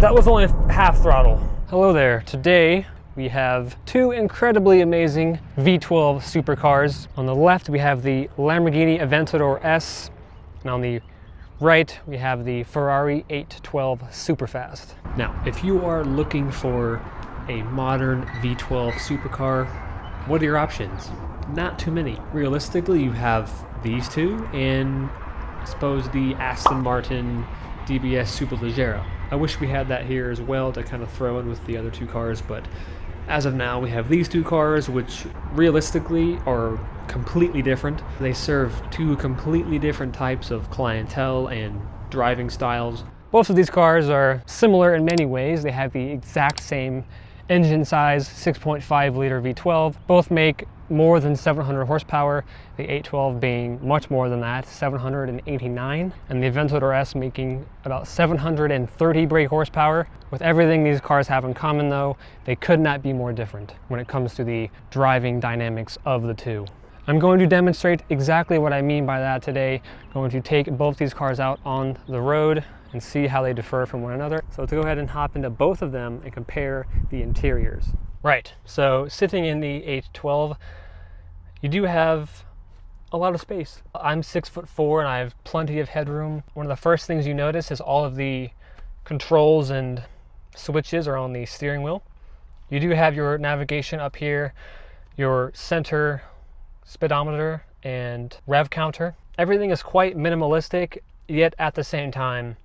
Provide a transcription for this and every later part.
That was only half throttle. Hello there. Today we have two incredibly amazing V12 supercars. On the left we have the Lamborghini Aventador S, and on the right we have the Ferrari 812 Superfast. Now, if you are looking for a modern V12 supercar, what are your options? Not too many. Realistically, you have these two and I suppose the Aston Martin DBS Superleggera. I wish we had that here as well to kind of throw in with the other two cars, but as of now we have these two cars, which realistically are completely different. They serve two completely different types of clientele and driving styles. Both of these cars are similar in many ways. They have the exact same engine size, 6.5 liter V12. Both make more than 700 horsepower, the 812 being much more than that, 789, and the Aventador S making about 730 brake horsepower. With everything these cars have in common though, they could not be more different when it comes to the driving dynamics of the two. I'm going to demonstrate exactly what I mean by that today. I'm going to take both these cars out on the road and see how they differ from one another. So let's go ahead and hop into both of them and compare the interiors. Right, so sitting in the 812, you do have a lot of space. I'm 6'4" and I have plenty of headroom. One of the first things you notice is all of the controls and switches are on the steering wheel. You do have your navigation up here, your center speedometer and rev counter. Everything is quite minimalistic, yet at the same time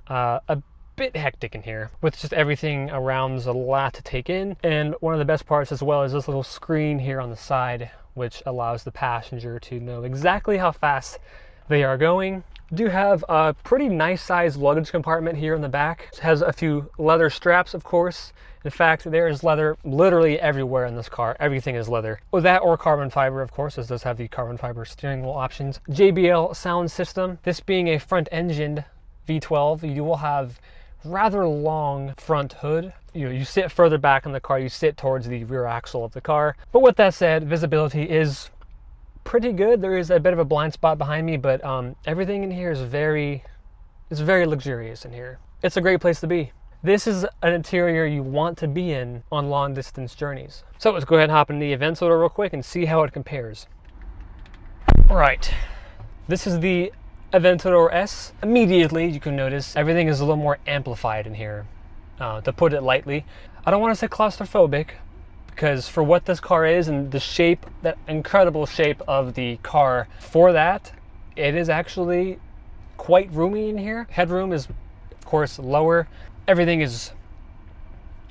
a bit hectic in here, with just everything around. There's a lot to take in, and one of the best parts as well is this little screen here on the side, which allows the passenger to know exactly how fast they are going. You do have a pretty nice sized luggage compartment here in the back. It has a few leather straps, of course. In fact, there is leather literally everywhere in this car. Everything is leather. With that or carbon fiber, of course, as does have the carbon fiber steering wheel options. JBL sound system. This being a front-engined V12, you will have rather long front hood. You sit further back in the car, you sit towards the rear axle of the car. But with that said, visibility is pretty good. There is a bit of a blind spot behind me, but everything in here is very luxurious in here. It's a great place to be. This is an interior you want to be in on long distance journeys. So let's go ahead and hop into the Aventador real quick and see how it compares. All right, this is the Aventador S. Immediately you can notice everything is a little more amplified in here, to put it lightly. I don't want to say claustrophobic, because for what this car is and the shape, that incredible shape of the car, for that, it is actually quite roomy in here. Headroom is of course lower. Everything is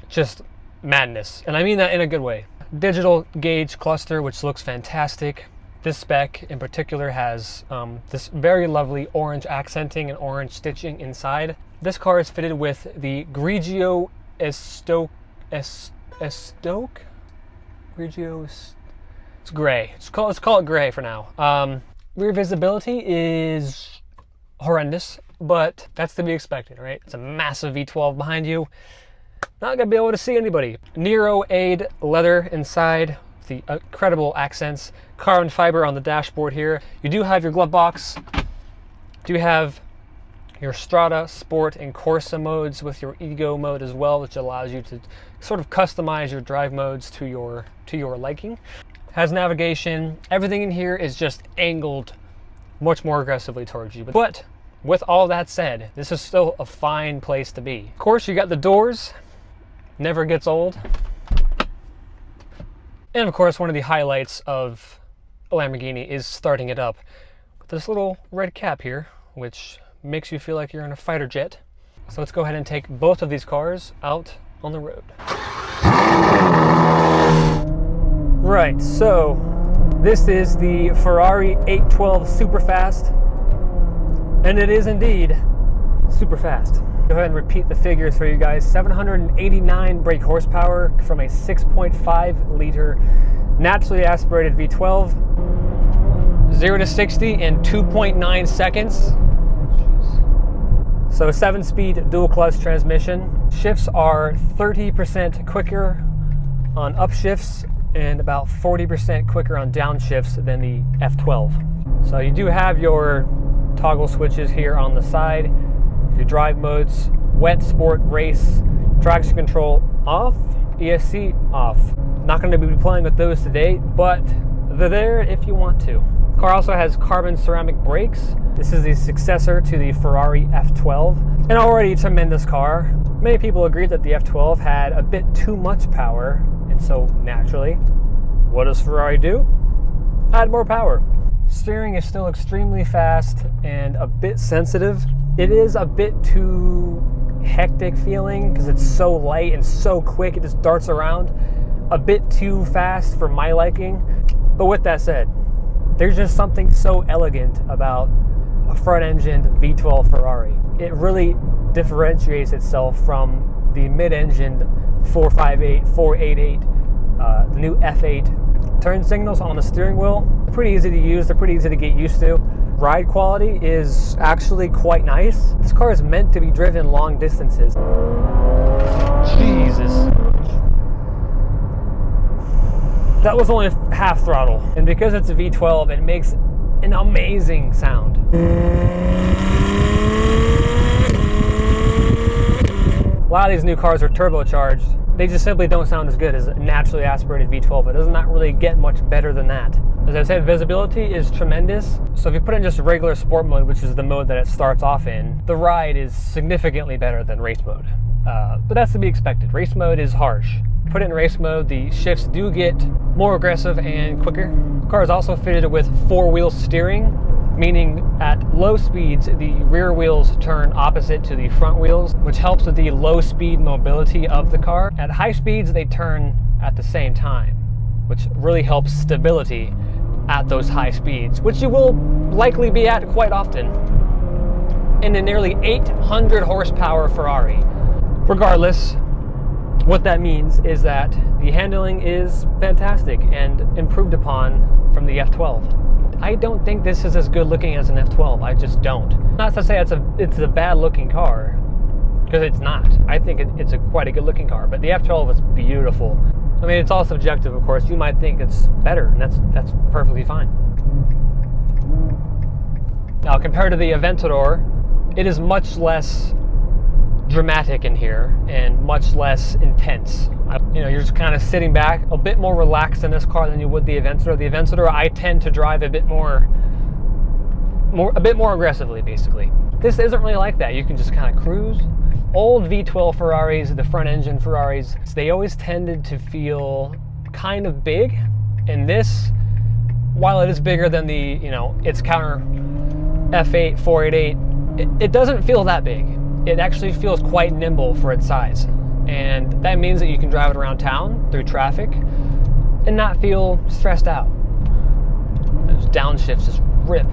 just madness, and I mean that in a good way. Digital gauge cluster, which looks fantastic. This spec in particular has this very lovely orange accenting and orange stitching inside. This car is fitted with the Grigio Estoque. Grigio, it's gray. Let's call it gray for now. Rear visibility is horrendous, but that's to be expected, right? It's a massive V12 behind you. Not gonna be able to see anybody. Nero Aid leather inside, the incredible accents. Carbon fiber on the dashboard here. You do have your glove box. You do have your Strada, Sport, and Corsa modes with your Ego mode as well, which allows you to sort of customize your drive modes to your liking. Has navigation. Everything in here is just angled much more aggressively towards you. But with all that said, this is still a fine place to be. Of course, you got the doors. Never gets old. And of course, one of the highlights of a Lamborghini is starting it up with this little red cap here, which makes you feel like you're in a fighter jet. So let's go ahead and take both of these cars out on the road. Right, so this is the Ferrari 812 Superfast, and it is indeed super fast. Go ahead and repeat the figures for you guys. 789 brake horsepower from a 6.5 liter naturally aspirated V12. 0 to 60 in 2.9 seconds. So 7-speed dual clutch transmission. Shifts are 30% quicker on upshifts and about 40% quicker on downshifts than the F12. So you do have your toggle switches here on the side, your drive modes, wet, sport, race, traction control off, ESC off. Not going to be playing with those today, but they're there if you want to. The car also has carbon ceramic brakes. This is the successor to the Ferrari F12, an already tremendous car. Many people agreed that the F12 had a bit too much power, and so naturally, what does Ferrari do? Add more power. Steering is still extremely fast and a bit sensitive. It is a bit too hectic feeling because it's so light and so quick, it just darts around. A bit too fast for my liking. But with that said, there's just something so elegant about a front-engined V12 Ferrari. It really differentiates itself from the mid-engined 458, 488, the new F8. Turn signals on the steering wheel, they're pretty easy to use, they're pretty easy to get used to. Ride quality is actually quite nice. This car is meant to be driven long distances. Jesus. That was only half throttle. And because it's a V12, it makes an amazing sound. A lot of these new cars are turbocharged. They just simply don't sound as good as a naturally aspirated V12. It does not really get much better than that. As I said, visibility is tremendous. So if you put it in just regular sport mode, which is the mode that it starts off in, the ride is significantly better than race mode. But that's to be expected. Race mode is harsh. Put it in race mode, the shifts do get more aggressive and quicker. The car is also fitted with four-wheel steering, meaning at low speeds, the rear wheels turn opposite to the front wheels, which helps with the low speed mobility of the car. At high speeds, they turn at the same time, which really helps stability at those high speeds, which you will likely be at quite often in a nearly 800 horsepower Ferrari. Regardless, what that means is that the handling is fantastic and improved upon from the F12. I don't think this is as good looking as an F12. I just don't. Not to say it's a bad looking car, because it's not. I think it's quite a good looking car, but the F12 is beautiful. I mean, it's all subjective, of course. You might think it's better, and that's perfectly fine. Now, compared to the Aventador, it is much less dramatic in here and much less intense. You're just kind of sitting back, a bit more relaxed in this car than you would the Aventador. The Aventador, I tend to drive a bit more aggressively, basically. This isn't really like that. You can just kind of cruise. Old V12 Ferraris, the front engine Ferraris, they always tended to feel kind of big. And this, while it is bigger than the, its counter F8, 488, it doesn't feel that big. It actually feels quite nimble for its size. And that means that you can drive it around town through traffic and not feel stressed out. Those downshifts just rip.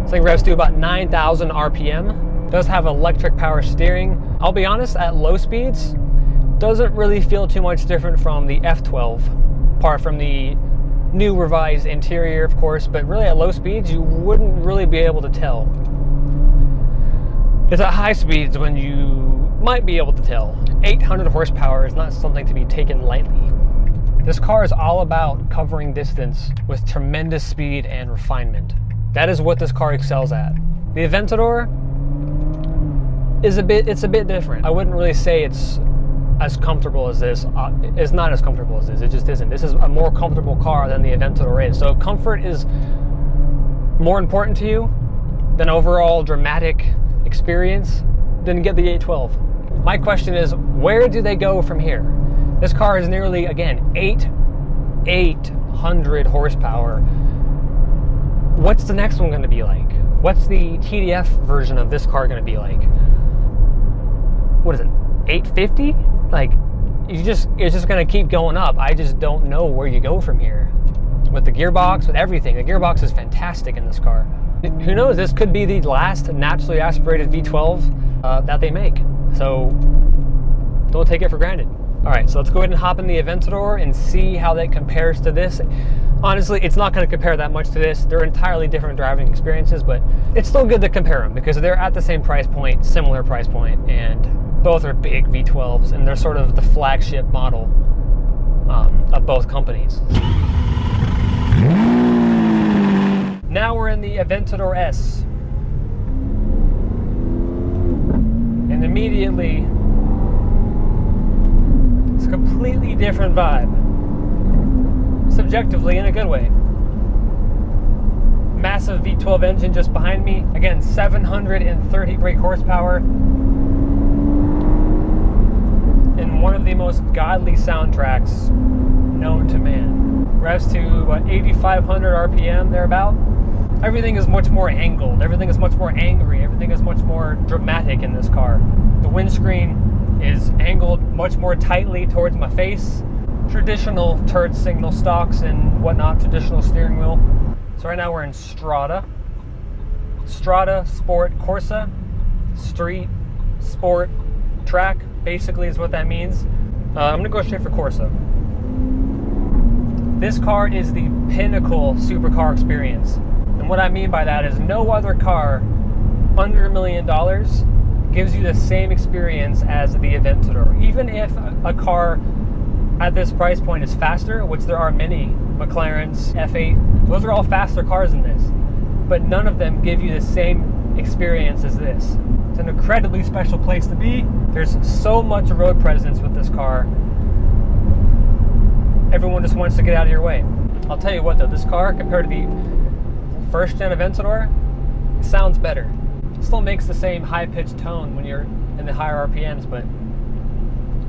This thing revs to about 9,000 RPM. It does have electric power steering. I'll be honest, at low speeds, doesn't really feel too much different from the F12, apart from the new revised interior, of course, but really at low speeds, you wouldn't really be able to tell. It's at high speeds when you might be able to tell. 800 horsepower is not something to be taken lightly. This car is all about covering distance with tremendous speed and refinement. That is what this car excels at. The Aventador is a bit different. I wouldn't really say it's as comfortable as this. It's not as comfortable as this. It just isn't. This is a more comfortable car than the Aventador is. So comfort is more important to you than overall dramatic experience. Then get the 812. My question is, where do they go from here? This car is nearly, again, 800 horsepower. What's the next one going to be like? What's the TDF version of this car going to be like? What is it? 850? Like, it's just going to keep going up. I just don't know where you go from here. With the gearbox, with everything. The gearbox is fantastic in this car. Who knows? This could be the last naturally aspirated V12 that they make. So don't take it for granted. All right, so let's go ahead and hop in the Aventador and see how that compares to this. Honestly, it's not going to compare that much to this. They're entirely different driving experiences, but it's still good to compare them because they're at the same price point, similar price point, and both are big V12s, and they're sort of the flagship model of both companies. Now we're in the Aventador S. And immediately, it's a completely different vibe. Subjectively, in a good way. Massive V12 engine just behind me. Again, 730 brake horsepower. And one of the most godly soundtracks known to man. Revs to what, 8,500 RPM, thereabout. Everything is much more angled. Everything is much more angry. Everything is much more dramatic in this car. The windscreen is angled much more tightly towards my face. Traditional turret signal stalks and whatnot, traditional steering wheel. So right now we're in Strada. Strada, Sport, Corsa, Street, Sport, Track, basically is what that means. I'm gonna go straight for Corsa. This car is the pinnacle supercar experience. And what I mean by that is no other car under $1 million gives you the same experience as the Aventador. Even if a car at this price point is faster, which there are many, McLarens, F8, those are all faster cars than this, but none of them give you the same experience as this. It's an incredibly special place to be. There's so much road presence with this car. Everyone just wants to get out of your way. I'll tell you what though, this car compared to the first gen Aventador, it sounds better. It still makes the same high-pitched tone when you're in the higher RPMs, but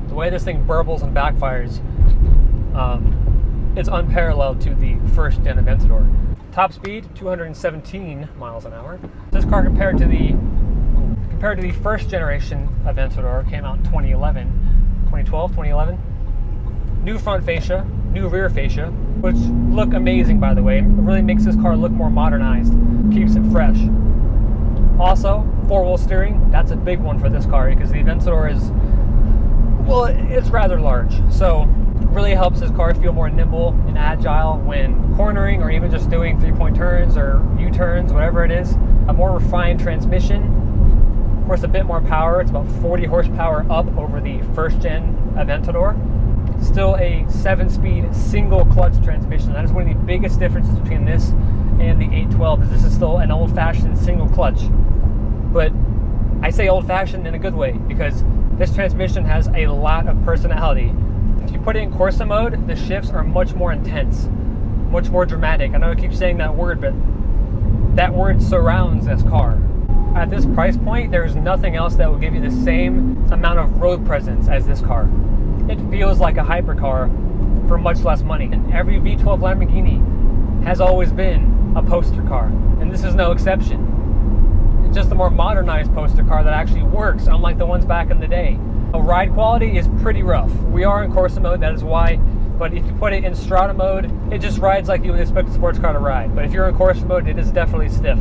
the way this thing burbles and backfires, it's unparalleled to the first gen Aventador. Top speed, 217 miles an hour. This car compared to the first generation Aventador, came out in 2011. New front fascia, new rear fascia, which look amazing by the way. It really makes this car look more modernized, keeps it fresh. Also, four-wheel steering, that's a big one for this car because the Aventador is, well, it's rather large. So it really helps this car feel more nimble and agile when cornering or even just doing three-point turns or U-turns, whatever it is. A more refined transmission, of course a bit more power. It's about 40 horsepower up over the first-gen Aventador. Still a 7-speed single clutch transmission. That is one of the biggest differences between this and the 812 is this is still an old-fashioned single clutch. But I say old-fashioned in a good way because this transmission has a lot of personality. If you put it in Corsa mode, the shifts are much more intense, much more dramatic. I know I keep saying that word, but that word surrounds this car. At this price point, there's nothing else that will give you the same amount of road presence as this car. It feels like a hypercar for much less money. And every V12 Lamborghini has always been a poster car, and this is no exception. It's just a more modernized poster car that actually works, unlike the ones back in the day. The ride quality is pretty rough. We are in Corsa mode, that is why, but if you put it in Strada mode, it just rides like you would expect a sports car to ride. But if you're in Corsa mode, it is definitely stiff.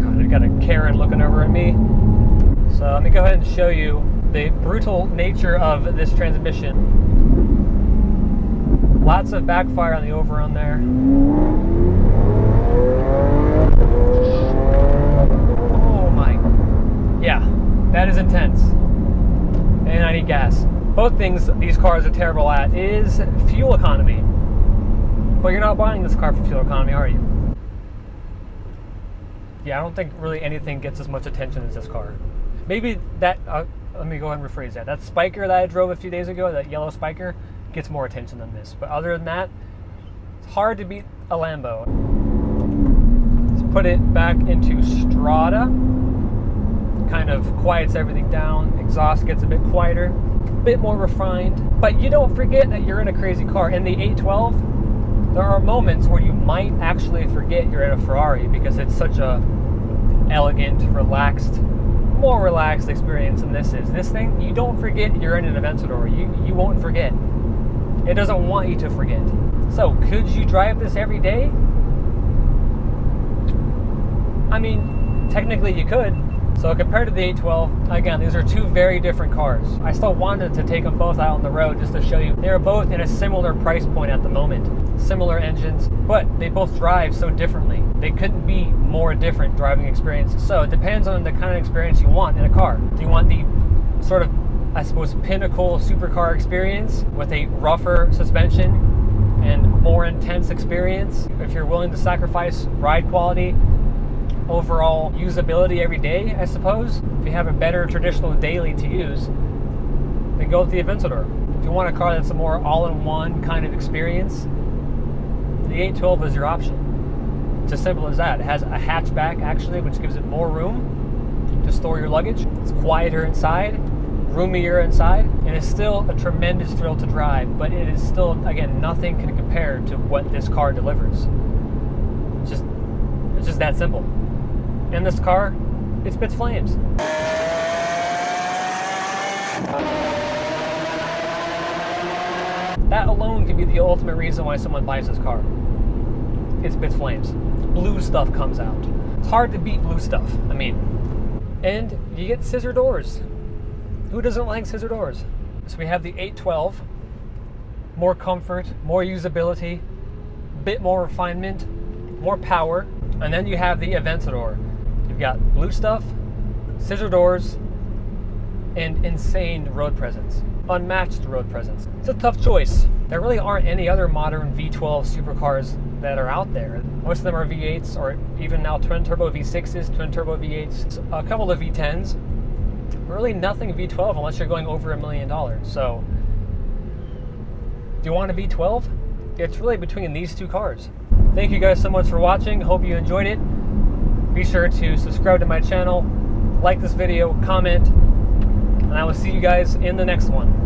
God, I've got a Karen looking over at me. So let me go ahead and show you the brutal nature of this transmission. Lots of backfire on the over-on there. Oh my, yeah, that is intense. And I need gas. Both things these cars are terrible at is fuel economy. But you're not buying this car for fuel economy, are you? Yeah, I don't think really anything gets as much attention as this car. Maybe that, let me go ahead and rephrase that. That Spiker that I drove a few days ago, that yellow Spiker, gets more attention than this. But other than that, it's hard to beat a Lambo. Let's put it back into Strada. Kind of quiets everything down. Exhaust gets a bit quieter, a bit more refined. But you don't forget that you're in a crazy car. In the 812, there are moments where you might actually forget you're in a Ferrari because it's such a elegant, relaxed, more relaxed experience than this is. This thing, you don't forget you're in an Aventador. You won't forget. It doesn't want you to forget. So, could you drive this every day? I mean, technically you could. So compared to the 812, again, these are two very different cars. I still wanted to take them both out on the road just to show you. They're both in a similar price point at the moment. Similar engines, but they both drive so differently. They couldn't be more different driving experiences. So it depends on the kind of experience you want in a car. Do you want the sort of, I suppose, pinnacle supercar experience with a rougher suspension and more intense experience, if you're willing to sacrifice ride quality, overall usability every day, I suppose, if you have a better traditional daily to use, then go with the Aventador. If you want a car that's a more all-in-one kind of experience, the 812 is your option. It's as simple as that. It has a hatchback, actually, which gives it more room to store your luggage. It's quieter inside, roomier inside, and it's still a tremendous thrill to drive, but it is still, again, nothing can compare to what this car delivers. It's just that simple. And this car, it spits flames. That alone can be the ultimate reason why someone buys this car. It spits flames. Blue stuff comes out. It's hard to beat blue stuff, I mean. And you get scissor doors. Who doesn't like scissor doors? So we have the 812, more comfort, more usability, a bit more refinement, more power. And then you have the Aventador. You've got blue stuff, scissor doors, and insane road presence. Unmatched road presence. It's a tough choice. There really aren't any other modern V12 supercars that are out there. Most of them are V8s, or even now twin turbo V6s, twin turbo V8s, a couple of V10s. Really nothing V12 unless you're going over $1 million. So, do you want a V12? It's really between these two cars. Thank you guys so much for watching. Hope you enjoyed it. Be sure to subscribe to my channel, like this video, comment, and I will see you guys in the next one.